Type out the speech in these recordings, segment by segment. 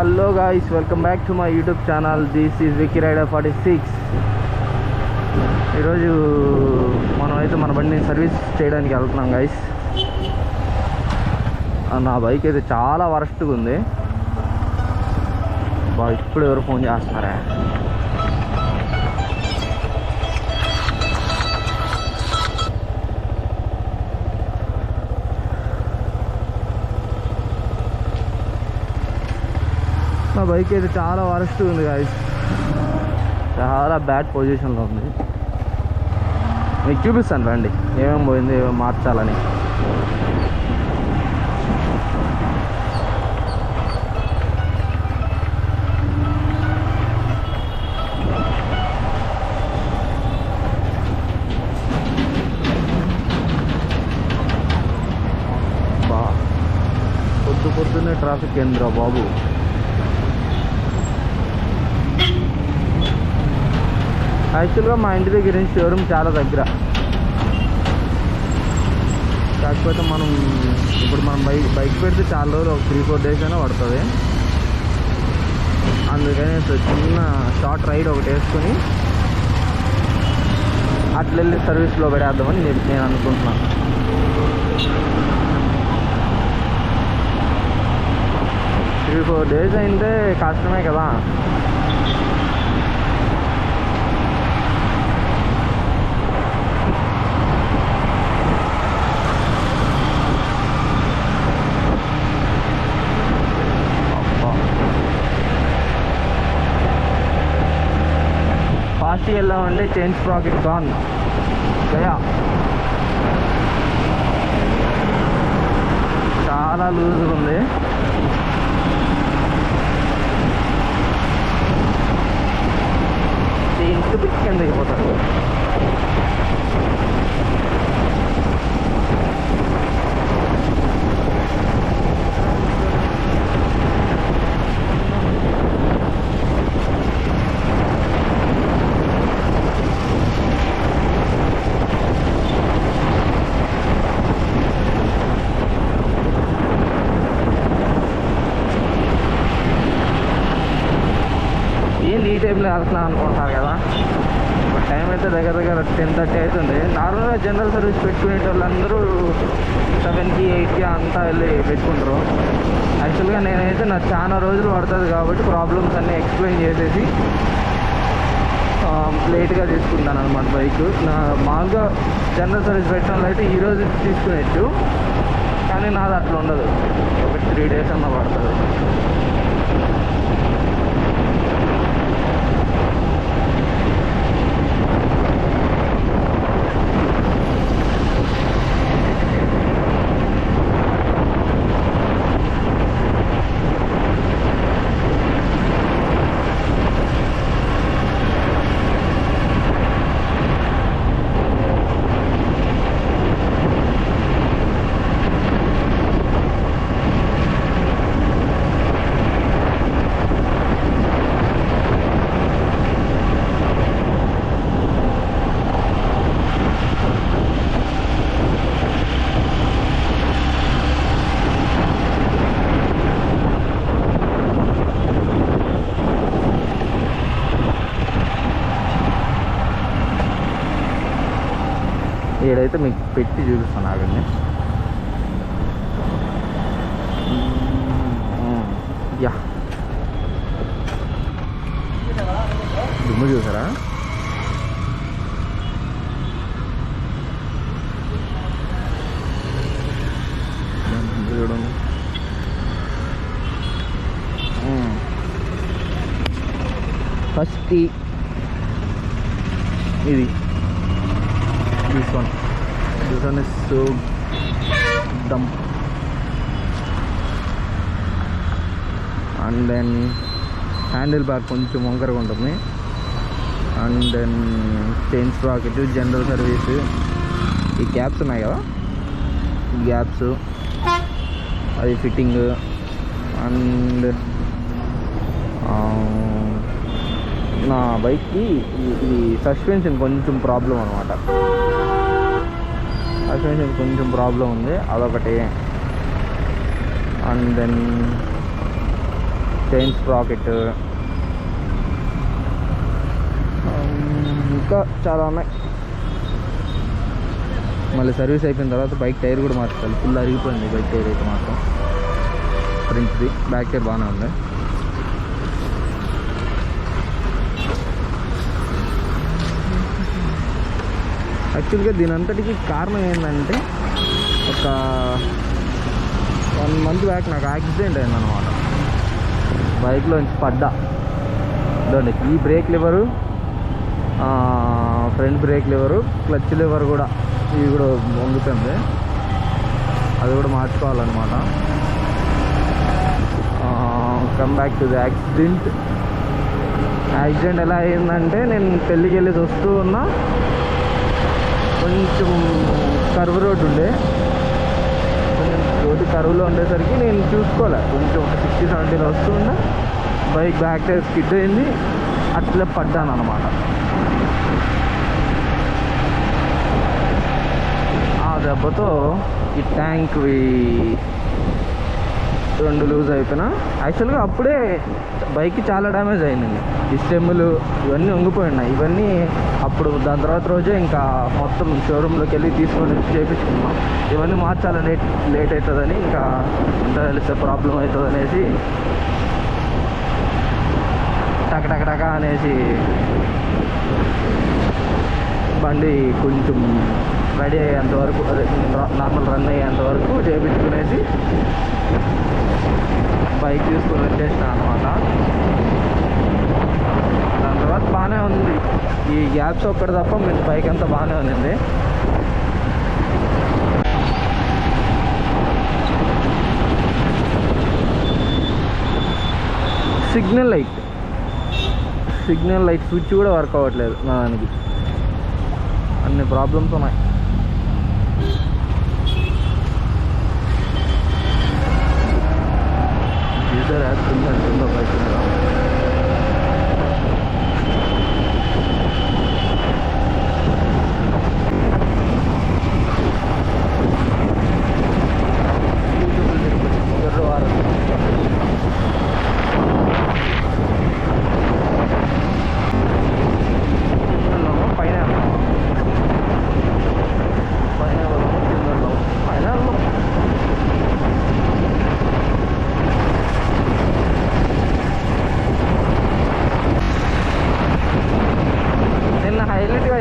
Hello guys, welcome back to my YouTube channel. This is Vicky rider 46. ఈరోజు మనమైతే మన బండిని సర్వీస్ చేయడానికి వెళ్తున్నాం గాయ్స్. నా బైక్ అయితే చాలా వరస్ట్గా ఉంది. ఇప్పుడు ఎవరు ఫోన్ చేస్తున్నారా? నా బైక్ అయితే చాలా వరస్ట్ ఉంది గాయ్స్, చాలా బ్యాడ్ పొజిషన్లో ఉంది. మీకు చూపిస్తాను రండి ఏమేమి పోయింది, ఏమేమి మార్చాలని. పొద్దున్నే ట్రాఫిక్ ఏంద్రా బాబు. యాక్చువల్గా మా ఇంటి దగ్గర నుంచి షోరూమ్ చాలా దగ్గర, కాకపోతే మనం బైక్ పెడితే చాలా రోజులు, ఒక 3-4 days అయినా పడుతుంది. అందుకని చిన్న షార్ట్ రైడ్ ఒకటి వేసుకొని అట్లా వెళ్ళి సర్వీస్లో పెడేద్దామని నేను అనుకుంటున్నాను. 3-4 days అయితే కష్టమే కదా. ఫాస్ట్గా వెళ్ళామంటే చైన్ స్ప్రాకెట్ గాన్ గయా. చాలా లూజ్గా ఉంది. చైన్స్ పిచ్చి కిందకి పోతారు. ఈ టైంలో వెళ్తున్నాం అనుకుంటున్నారు కదా. టైం అయితే దగ్గర 10:30 అవుతుంది. నార్మల్గా జనరల్ సర్వీస్ పెట్టుకునే వాళ్ళందరూ 7కి 8కి అంతా వెళ్ళి పెట్టుకుంటారు. యాక్చువల్గా నేనైతే నాకు చాలా రోజులు పడుతుంది కాబట్టి ప్రాబ్లమ్స్ అన్నీ ఎక్స్ప్లెయిన్ చేసేసి లేట్గా తీసుకుంటాను అనమాట బైక్. మామూలుగా జనరల్ సర్వీస్ పెట్టిన వాళ్ళు అయితే ఈరోజు తీసుకునేచ్చు, కానీ నాది అట్లా ఉండదు. ఒక 3 days అన్న పడుతుంది. ఈడైతే మీకు పెట్టి చూపిస్తాను ఆగండి. యా, దుమ్ము చూసారా? చూడండి. ఫస్ట్ ఇది this one is so dumb. And then handle bar కొంచెం వంకరగా ఉంటుంది. And then chain sprocket, general service, ఈ గ్యాప్స్ ఉన్నాయి కదా, ఈ గ్యాప్స్ అది ఫిట్టింగ్. అండ్ నా బైక్కి ఇది సస్పెన్షన్ కొంచెం ప్రాబ్లం అనమాట. సస్పెన్షన్ కొంచెం ప్రాబ్లం ఉంది, అదొకటి. అండ్ దెన్ చైన్ స్ప్రాకెట్, ఇంకా చాలా ఉన్నాయి. మళ్ళీ సర్వీస్ అయిపోయిన తర్వాత బైక్ టైర్ కూడా మార్చాలి. ఫుల్ అరిగిపోయింది బైక్ టైర్ అయితే మాత్రం. ఫ్రంట్ది, బ్యాక్ టైర్ బాగానే ఉంది. యాక్చువల్గా దీని అంతటికి కారణం ఏంటంటే ఒక 1 month బ్యాక్ నాకు యాక్సిడెంట్ అయిందనమాట. బైక్లోంచి పడ్డా. ఇదండి ఈ brake lever, front brake lever, clutch lever కూడా ఇవి కూడా వంగుతుంది. అది కూడా మార్చుకోవాలన్నమాట. Come back to the accident. ఎలా అయిందంటే నేను పెళ్ళికి వెళ్ళేసి వస్తూ ఉన్నా, కొంచెం కర్వ్ రోడ్డు ఉండే, రోడ్డు కరువులో ఉండేసరికి నేను చూసుకోలే. కొంచెం 60-70 వస్తూ ఉన్నా, బైక్ బ్యాక్ టైర్ స్కిడ్ అయింది, అట్లా పడ్డాను అనమాట. ఆ దెబ్బతో ఈ ట్యాంక్ 2 లూజ్ అయిపోయినా. యాక్చువల్గా అప్పుడే బైక్కి చాలా డ్యామేజ్ అయిందండి. ఈ స్టెమ్ములు ఇవన్నీ వంగిపోయి ఉన్నాయి. ఇవన్నీ అప్పుడు దాని తర్వాత రోజే ఇంకా మొత్తం షోరూంలోకి వెళ్ళి తీసుకొని చేయించుకున్నాం. ఇవన్నీ మార్చాలని లేట్ అవుతుందని, ఇంకా ఎంత తెలిస్తే ప్రాబ్లం అవుతుంది అనేసి టక అనేసి బండి కొంచెం రెడీ అయ్యేంతవరకు, అదే నార్మల్ రన్ అయ్యేంతవరకు చేయించుకునేసి బైక్ తీసుకుని వచ్చేసిన అనమాట. దాని తర్వాత బాగానే ఉంది. ఈ గ్యాప్స్ ఒక్కటి తప్ప మీ బైక్ అంతా బాగానే ఉంది. సిగ్నల్ లైట్ స్విచ్ కూడా వర్క్ అవ్వట్లేదు నా దానికి. అన్ని ప్రాబ్లమ్స్ ఉన్నాయి. గీజర్ యాక్సిడెంట్ బైక్ మీద.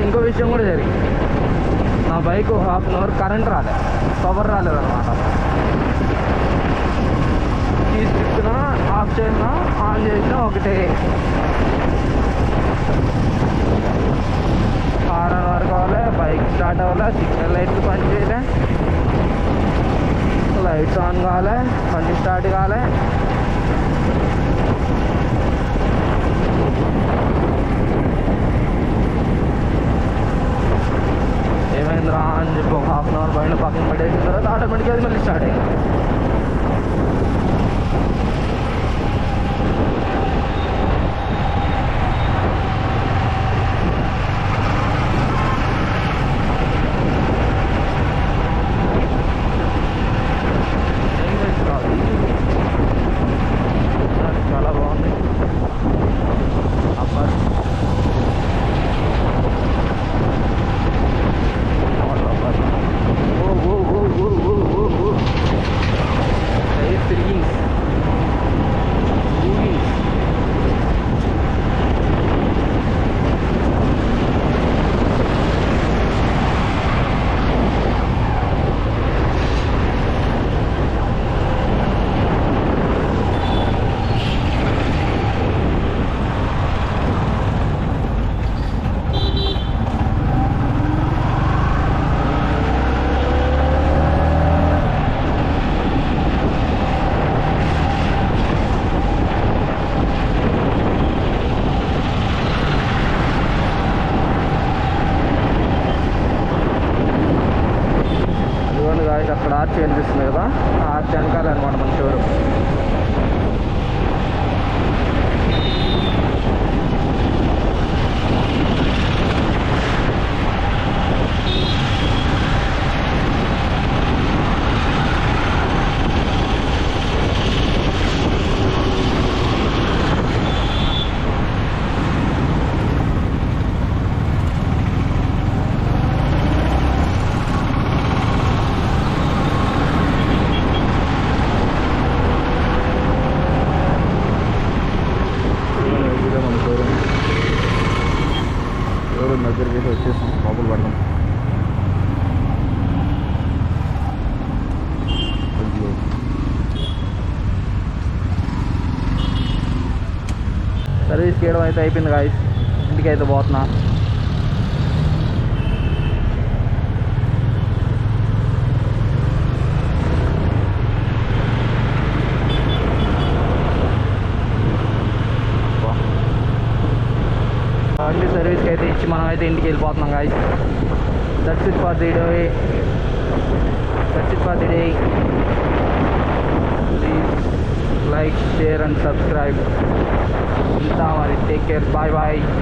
ఇంకో విషయం కూడా జరిగింది. నా బైక్ 1/2 అవర్ కరెంట్ పవర్ రాలేదన్నమాట. తీసుకున్నా, ఆఫ్ చేసినా, ఆన్ చేసినా ఒకటే. హారన్ వర్క్ కావాలి, బైక్ స్టార్ట్ అవ్వాలి, సిగ్నల్ లైట్లు పనిచేయలే, లైట్స్ ఆన్ కావాలి, బండి స్టార్ట్ కావాలి. ఏమైందిరా అని చెప్పి ఒక 1/2 అవర్ బండి పక్కన పట్టేసిన తర్వాత ఆటోమేటిక్గా అది మళ్ళీ స్టార్ట్ అయింది. చాలా బాగుంది. అబ్బాయి అక్కడ ఆర్చ్ కనిపిస్తుంది కదా, ఆ ఆర్చ్ వెనకాల అనమాట మన షోరూమ్. దగ్గరికి అయితే వచ్చేసాం, లోపల పడదాం. సర్వీస్ చేయడం అయితే అయిపోయింది గాయస్, ఇంటికి అయితే పోతున్నా. బండి సర్వీస్కి అయితే ఇచ్చి మనం అయితే ఇంటికి వెళ్ళిపోతున్నాం guys. That's it for the day. Please like, share and subscribe. ఉంటా మరి, టేక్ కేర్, బాయ్ బాయ్.